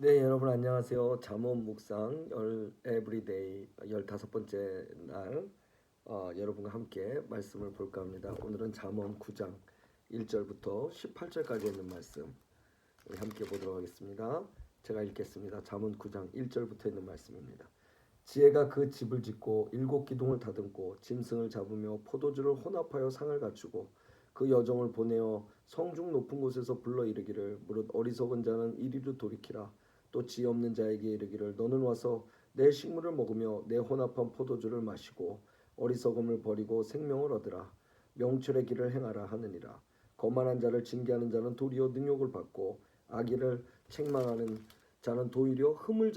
네, 여러분 안녕하세요. 잠언 묵상 에브리데이 15번째 날 여러분과 함께 말씀을 볼까 합니다. 오늘은 잠언 9장 1절부터 18절까지 있는 말씀 우리 함께 보도록 하겠습니다. 제가 읽겠습니다. 잠언 9장 1절부터 있는 말씀입니다. 지혜가 그 집을 짓고 일곱 기둥을 다듬고 짐승을 잡으며 포도주를 혼합하여 상을 갖추고 그 여종을 보내어 성중 높은 곳에서 불러 이르기를 무릇 어리석은 자는 이리로 돌이키라. 또 지혜 없는 자에게 이르기를 너는 와서 내 식물을 먹으며 내 혼합한 포도주를 마시고 어리석음을 버리고 생명을 얻으라. 명철의 길을 행하라 하느니라. 거만한 자를 징계하는 자는 도리어 능욕을 받고 악의를 책망하는 자는 도리어 흠을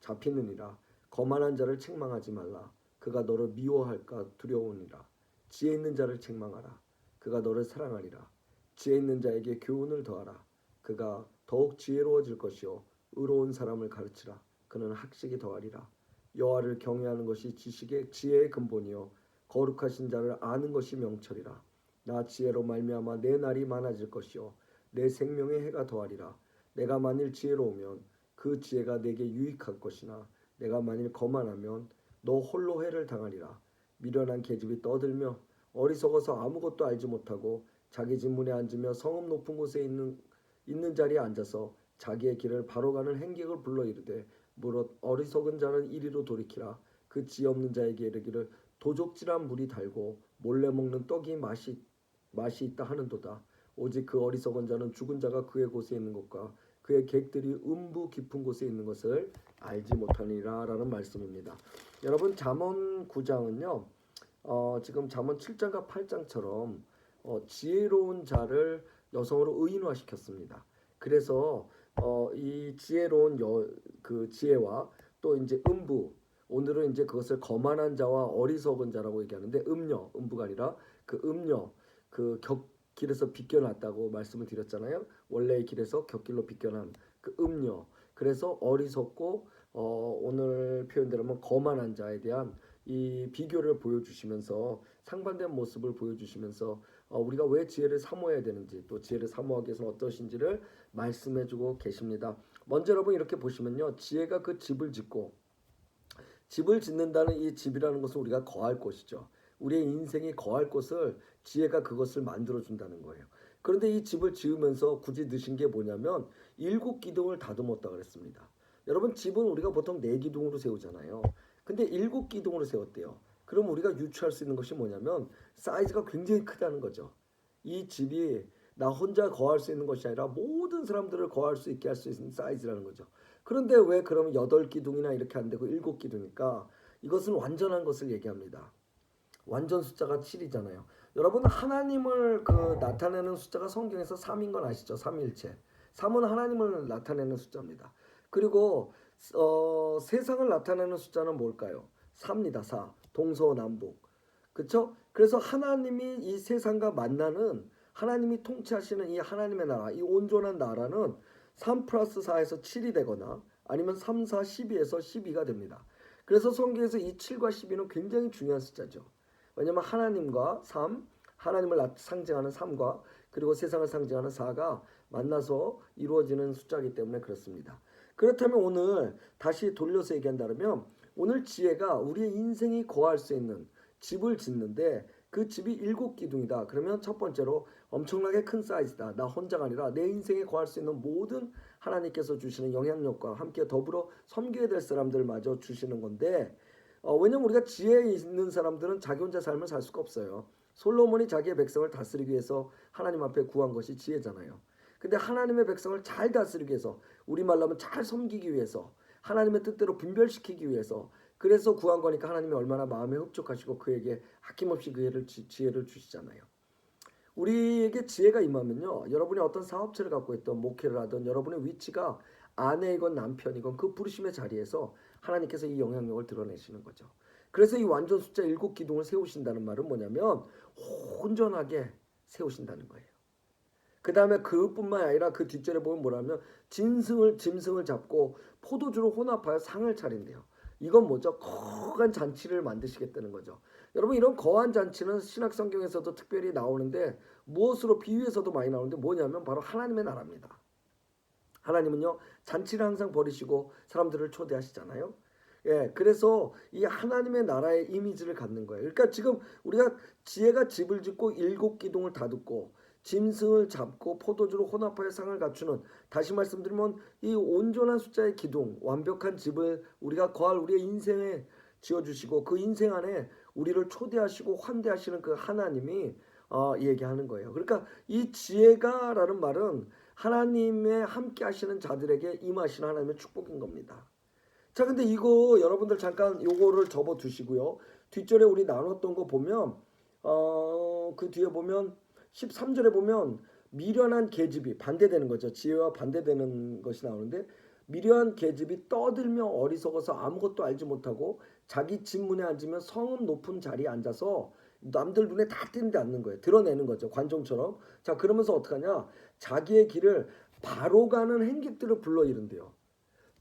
잡히느니라. 거만한 자를 책망하지 말라. 그가 너를 미워할까 두려우니라. 지혜 있는 자를 책망하라. 그가 너를 사랑하리라. 지혜 있는 자에게 교훈을 더하라. 그가 더욱 지혜로워질 것이요 의로운 사람을 가르치라. 그는 학식이 더하리라. 여호와를 경외하는 것이 지식의 지혜의 근본이요 거룩하신 자를 아는 것이 명철이라. 나 지혜로 말미암아 내 날이 많아질 것이요 내 생명의 해가 더하리라. 내가 만일 지혜로우면 그 지혜가 내게 유익할 것이나 내가 만일 거만하면 너 홀로 해를 당하리라. 미련한 계집이 떠들며 어리석어서 아무것도 알지 못하고 자기 집 문에 앉으며 성읍 높은 곳에 있는 자리에 앉아서 자기의 길을 바로 가는 행객을 불러 이르되 무릇 어리석은 자는 이리로 돌이키라. 그 지혜 없는 자에게 이르기를 도적질한 물이 달고 몰래 먹는 떡이 맛이 있다 하는도다. 오직 그 어리석은 자는 죽은 자가 그의 곳에 있는 것과 그의 객들이 음부 깊은 곳에 있는 것을 알지 못하니라 라는 말씀입니다. 여러분 잠언 9장은요 지금 잠언 7장과 8장처럼 지혜로운 자를 여성으로 의인화시켰습니다. 그래서 이 지혜로운 그 지혜와 또 이제 음부, 오늘은 이제 그것을 거만한 자와 어리석은 자라고 얘기하는데 음부가 아니라 그 그 곁길에서 비껴났다고 말씀을 드렸잖아요. 원래의 길에서 곁길로 비껴난 그 그래서 어리석고 오늘 표현대로면 거만한 자에 대한 이 비교를 보여주시면서 상반된 모습을 보여주시면서 우리가 왜 지혜를 사모해야 되는지 또 지혜를 사모하기 위해서는 어떠신지를 말씀해주고 계십니다. 먼저 여러분 이렇게 보시면요, 지혜가 그 집을 짓고 집을 짓는다는 이 집이라는 것은 우리가 거할 곳이죠. 우리의 인생이 거할 곳을 지혜가 그것을 만들어준다는 거예요. 그런데 이 집을 지으면서 굳이 넣으신 게 뭐냐면 일곱 기둥을 다듬었다 그랬습니다. 여러분 집은 우리가 보통 네 기둥으로 세우잖아요. 근데 일곱 기둥으로 세웠대요. 그럼 우리가 유추할 수 있는 것이 뭐냐면 사이즈가 굉장히 크다는 거죠. 이 집이 나 혼자 거할 수 있는 것이 아니라 모든 사람들을 거할 수 있게 할 수 있는 사이즈라는 거죠. 그런데 왜 그러면 8기둥이나 이렇게 안 되고 7기둥일까? 이것은 완전한 것을 얘기합니다. 완전 숫자가 7이잖아요. 여러분 하나님을 나타내는 숫자가 성경에서 3인 건 아시죠? 삼위일체. 3은 하나님을 나타내는 숫자입니다. 그리고 세상을 나타내는 숫자는 뭘까요? 4입니다. 4. 동서남북. 그렇죠? 그래서 하나님이 이 세상과 만나는 하나님이 통치하시는 이 하나님의 나라, 이 온전한 나라는 3 플러스 4에서 7이 되거나 아니면 3, 4, 12에서 12가 됩니다. 그래서 성경에서 이 7과 12는 굉장히 중요한 숫자죠. 왜냐하면 하나님과 3, 하나님을 상징하는 3과 그리고 세상을 상징하는 4가 만나서 이루어지는 숫자이기 때문에 그렇습니다. 그렇다면 오늘 다시 돌려서 얘기한다면 오늘 지혜가 우리의 인생이 거할 수 있는 집을 짓는데 그 집이 7기둥이다. 그러면 첫 번째로 엄청나게 큰 사이즈다. 나 혼자가 아니라 내 인생에 거할 수 있는 모든 하나님께서 주시는 영향력과 함께 더불어 섬겨야 될 사람들마저 주시는 건데 왜냐면 우리가 지혜 있는 사람들은 자기 혼자 삶을 살 수가 없어요. 솔로몬이 자기의 백성을 다스리기 위해서 하나님 앞에 구한 것이 지혜잖아요. 근데 하나님의 백성을 잘 다스리기 위해서 우리말로 하면 잘 섬기기 위해서 하나님의 뜻대로 분별시키기 위해서 그래서 구한 거니까 하나님이 얼마나 마음에 흡족하시고 그에게 아낌없이 그 지혜를 주시잖아요. 우리에게 지혜가 임하면요, 여러분이 어떤 사업체를 갖고 있던 목회를 하던 여러분의 위치가 아내이건 남편이건 그 부르심의 자리에서 하나님께서 이 영향력을 드러내시는 거죠. 그래서 이 완전 숫자 7기둥을 세우신다는 말은 뭐냐면 온전하게 세우신다는 거예요. 그 다음에 그뿐만 아니라 그 뒷절에 보면 뭐라면 짐승을 잡고 포도주로 혼합하여 상을 차린대요. 이건 뭐죠? 거한 잔치를 만드시겠다는 거죠. 여러분 이런 거한 잔치는 신약 성경에서도 특별히 나오는데 무엇으로 비유해서도 많이 나오는데 뭐냐면 바로 하나님의 나라입니다. 하나님은요 잔치를 항상 벌이시고 사람들을 초대하시잖아요. 예, 그래서 이 하나님의 나라의 이미지를 갖는 거예요. 그러니까 지금 우리가 지혜가 집을 짓고 일곱 기둥을 다듬고 짐승을 잡고 포도주로 혼합하여 상을 갖추는, 다시 말씀드리면 이 온전한 숫자의 기둥, 완벽한 집을 우리가 거할 우리의 인생에 지어주시고 그 인생 안에 우리를 초대하시고 환대하시는 그 하나님이 얘기하는 거예요. 그러니까 이 지혜가라는 말은 하나님의 함께 하시는 자들에게 임하시는 하나님의 축복인 겁니다. 자, 근데 이거 여러분들 잠깐 요거를 접어 두시고요. 뒷절에 우리 나눴던 거 보면 그 뒤에 보면 13절에 보면 미련한 계집이 반대되는 거죠. 지혜와 반대되는 것이 나오는데, 미련한 계집이 떠들며 어리석어서 아무것도 알지 못하고 자기 집 문에 앉으면 성읍 높은 자리에 앉아서 남들 눈에 다 띄는데 앉는 거예요. 드러내는 거죠. 관종처럼. 자, 그러면서 어떡하냐? 자기의 길을 바로 가는 행객들을 불러 이른대요.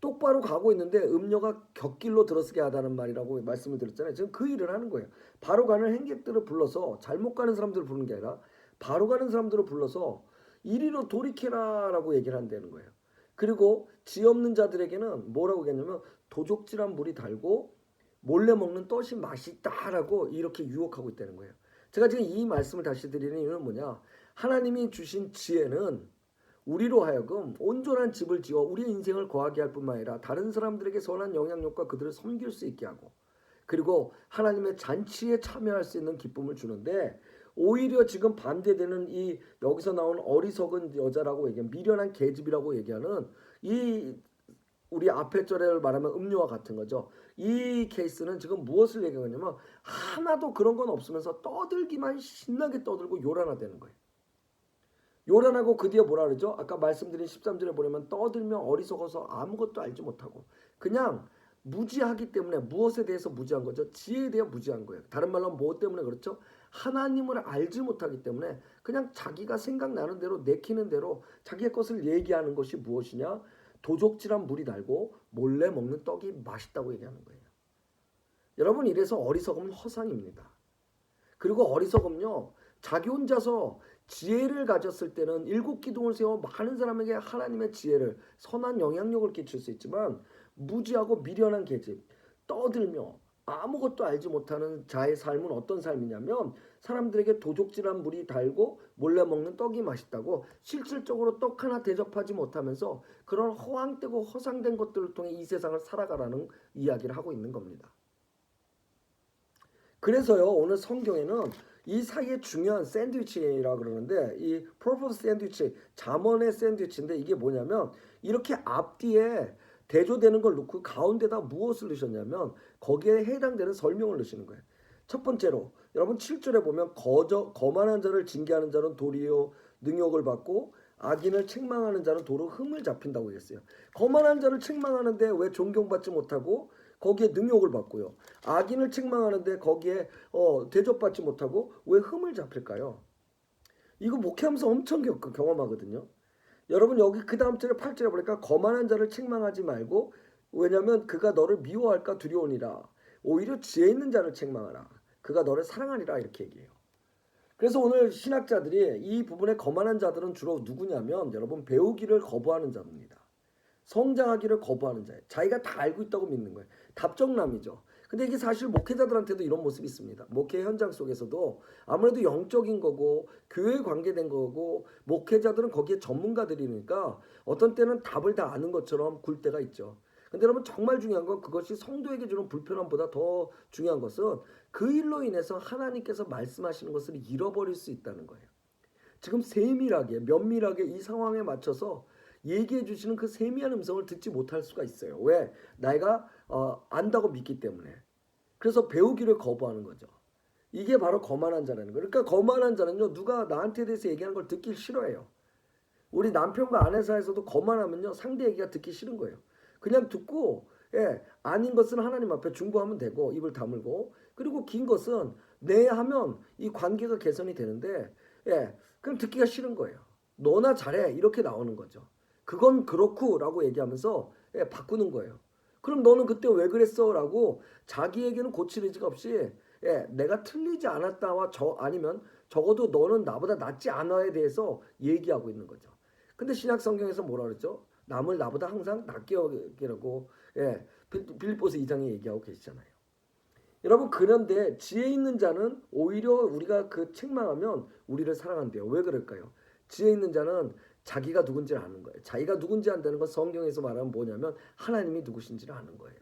똑바로 가고 있는데 음녀가 곁길로 들어서게 하다는 말이라고 말씀을 드렸잖아요. 지금 그 일을 하는 거예요. 바로 가는 행객들을 불러서, 잘못 가는 사람들을 부르는 게 아니라 바로 가는 사람들을 불러서 이리로 돌이켜라라고 얘기를 한다는 거예요. 그리고 지 없는 자들에게는 뭐라고 얘기했냐면 도적질한 물이 달고 몰래 먹는 떡이 맛있다라고 이렇게 유혹하고 있다는 거예요. 제가 지금 이 말씀을 다시 드리는 이유는 뭐냐? 하나님이 주신 지혜는 우리로 하여금 온전한 집을 지어 우리의 인생을 거하게 할 뿐만 아니라 다른 사람들에게 선한 영향력과 그들을 섬길 수 있게 하고, 그리고 하나님의 잔치에 참여할 수 있는 기쁨을 주는데, 오히려 지금 반대되는 이 여기서 나온 어리석은 여자라고 얘기하는 미련한 계집이라고 얘기하는 이 우리 앞에 절에 말하면 음료와 같은 거죠. 이 케이스는 지금 무엇을 얘기하냐면 하나도 그런 건 없으면서 떠들기만 신나게 떠들고 요란하다는 거예요. 요란하고 그 뒤에 뭐라 그러죠? 아까 말씀드린 13절에 보면 떠들며 어리석어서 아무것도 알지 못하고, 그냥 무지하기 때문에, 무엇에 대해서 무지한 거죠? 지혜에 대해 무지한 거예요. 다른 말로 뭐 때문에 그렇죠? 하나님을 알지 못하기 때문에 그냥 자기가 생각나는 대로 내키는 대로 자기의 것을 얘기하는 것이 무엇이냐? 도적질한 물이 달고 몰래 먹는 떡이 맛있다고 얘기하는 거예요. 여러분, 이래서 어리석음은 허상입니다. 그리고 어리석음요, 자기 혼자서 지혜를 가졌을 때는 일곱 기둥을 세워 많은 사람에게 하나님의 지혜를, 선한 영향력을 끼칠 수 있지만, 무지하고 미련한 계집, 떠들며 아무것도 알지 못하는 자의 삶은 어떤 삶이냐면 사람들에게 도적질한 물이 달고 몰래 먹는 떡이 맛있다고 실질적으로 떡 하나 대접하지 못하면서 그런 허황되고 허상된 것들을 통해 이 세상을 살아가라는 이야기를 하고 있는 겁니다. 그래서요, 오늘 성경에는 이 사이에 중요한 샌드위치라 그러는데, 이 퍼포스 샌드위치, 잠언의 샌드위치인데, 이게 뭐냐면 이렇게 앞뒤에 대조되는 걸 놓고 가운데다 무엇을 넣으셨냐면 거기에 해당되는 설명을 넣으시는 거예요. 첫 번째로 여러분 7절에 보면 거만한 자를 징계하는 자는 도리어 능욕을 받고 악인을 책망하는 자는 도로 흠을 잡힌다고 했어요. 거만한 자를 책망하는데 왜 존경받지 못하고 거기에 능욕을 받고요. 악인을 책망하는데 거기에 대접받지 못하고 왜 흠을 잡힐까요? 이거 목회하면서 엄청 경험하거든요. 여러분, 여기 그 다음 절에 8절에 보니까 거만한 자를 책망하지 말고, 왜냐하면 그가 너를 미워할까 두려우니라. 오히려 지혜 있는 자를 책망하라. 그가 너를 사랑하리라. 이렇게 얘기해요. 그래서 오늘 신학자들이 이 부분에 거만한 자들은 주로 누구냐면 여러분, 배우기를 거부하는 자입니다. 성장하기를 거부하는 자예요. 자기가 다 알고 있다고 믿는 거예요. 답정남이죠. 근데 이게 사실 목회자들한테도 이런 모습이 있습니다. 목회 현장 속에서도 아무래도 영적인 거고 교회에 관계된 거고 목회자들은 거기에 전문가들이니까 어떤 때는 답을 다 아는 것처럼 굴 때가 있죠. 근데 여러분, 정말 중요한 건 그것이 성도에게 주는 불편함보다 더 중요한 것은 그 일로 인해서 하나님께서 말씀하시는 것을 잃어버릴 수 있다는 거예요. 지금 세밀하게 면밀하게 이 상황에 맞춰서 얘기해 주시는 그 세미한 음성을 듣지 못할 수가 있어요. 왜? 내가 안다고 믿기 때문에. 그래서 배우기를 거부하는 거죠. 이게 바로 거만한 자라는 거예요. 그러니까 거만한 자는요, 누가 나한테 대해서 얘기하는 걸 듣기 싫어해요. 우리 남편과 아내 사이에서도 거만하면요, 상대 얘기가 듣기 싫은 거예요. 그냥 듣고 아닌 것은 하나님 앞에 중보하면 되고 입을 다물고, 그리고 긴 것은 네 하면 이 관계가 개선이 되는데 그냥 듣기가 싫은 거예요. 너나 잘해 이렇게 나오는 거죠. 그건 그렇고 라고 얘기하면서 바꾸는 거예요. 그럼 너는 그때 왜 그랬어? 라고 자기에게는 고칠 의지가 없이 내가 틀리지 않았다와 아니면 적어도 너는 나보다 낫지 않아에 대해서 얘기하고 있는 거죠. 근데 신약 성경에서 뭐라 그랬죠? 남을 나보다 항상 낫게 여기라고 빌립보서 2장에 얘기하고 계시잖아요. 여러분 그런데 지혜 있는 자는 오히려 우리가 그 책망하면 우리를 사랑한대요. 왜 그럴까요? 지혜 있는 자는 자기가 누군지를 아는 거예요. 자기가 누군지 안다는 건 성경에서 말하면 뭐냐면 하나님이 누구신지를 아는 거예요.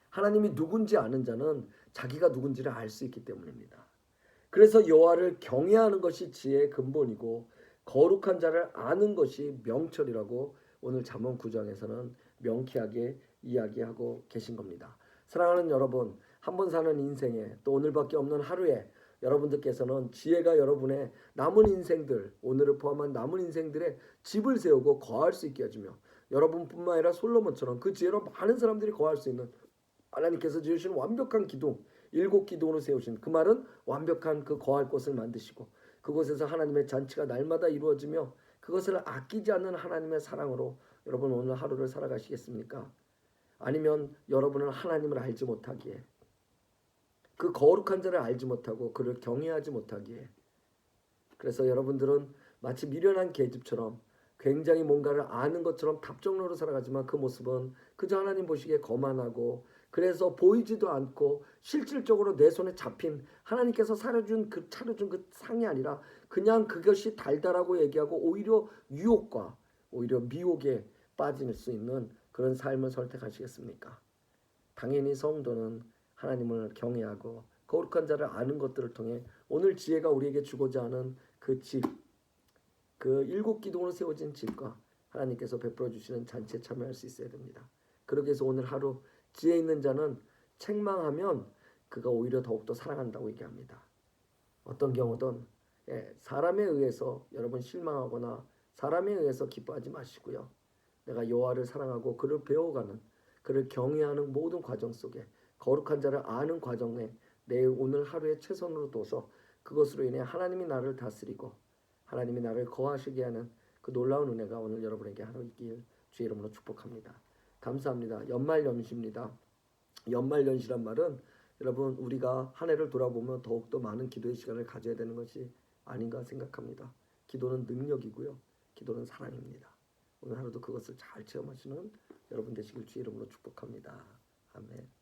하나님이 누군지 아는 자는 자기가 누군지를 알 수 있기 때문입니다. 그래서 여호와를 경외하는 것이 지혜의 근본이고 거룩한 자를 아는 것이 명철이라고 오늘 잠언 9장에서는 명쾌하게 이야기하고 계신 겁니다. 사랑하는 여러분, 한 번 사는 인생에 또 오늘밖에 없는 하루에 여러분들께서는 지혜가 여러분의 남은 인생들, 오늘을 포함한 남은 인생들의 집을 세우고 거할 수 있게 해주며 여러분뿐만 아니라 솔로몬처럼 그 지혜로 많은 사람들이 거할 수 있는 하나님께서 지으신 완벽한 기둥, 일곱 기둥으로 세우신 그 말은 완벽한 그 거할 곳을 만드시고 그곳에서 하나님의 잔치가 날마다 이루어지며 그것을 아끼지 않는 하나님의 사랑으로 여러분 오늘 하루를 살아가시겠습니까? 아니면 여러분은 하나님을 알지 못하기에 그 거룩한 자를 알지 못하고 그를 경외하지 못하기에 그래서 여러분들은 마치 미련한 계집처럼 굉장히 뭔가를 아는 것처럼 답정로로 살아가지만 그 모습은 그저 하나님 보시기에 거만하고 그래서 보이지도 않고 실질적으로 내 손에 잡힌 하나님께서 차려준 그 상이 아니라 그냥 그것이 달달하고 얘기하고 오히려 유혹과 오히려 미혹에 빠질 수 있는 그런 삶을 선택하시겠습니까? 당연히 성도는 하나님을 경외하고 거룩한 자를 아는 것들을 통해 오늘 지혜가 우리에게 주고자 하는 그 집, 그 일곱 기둥으로 세워진 집과 하나님께서 베풀어 주시는 잔치에 참여할 수 있어야 됩니다. 그러기 위해서 오늘 하루 지혜 있는 자는 책망하면 그가 오히려 더욱더 사랑한다고 얘기합니다. 어떤 경우든 사람에 의해서 여러분 실망하거나 사람에 의해서 기뻐하지 마시고요. 내가 여호와를 사랑하고 그를 배워가는 그를 경외하는 모든 과정 속에 거룩한 자를 아는 과정에 내 오늘 하루에 최선으로 둬서 그것으로 인해 하나님이 나를 다스리고 하나님이 나를 거하시게 하는 그 놀라운 은혜가 오늘 여러분에게 하루 있길 주의 이름으로 축복합니다. 감사합니다. 연말연시입니다. 연말연시란 말은 여러분 우리가 한 해를 돌아보면 더욱더 많은 기도의 시간을 가져야 되는 것이 아닌가 생각합니다. 기도는 능력이고요. 기도는 사랑입니다. 오늘 하루도 그것을 잘 체험하시는 여러분 되시길 주의 이름으로 축복합니다. 아멘.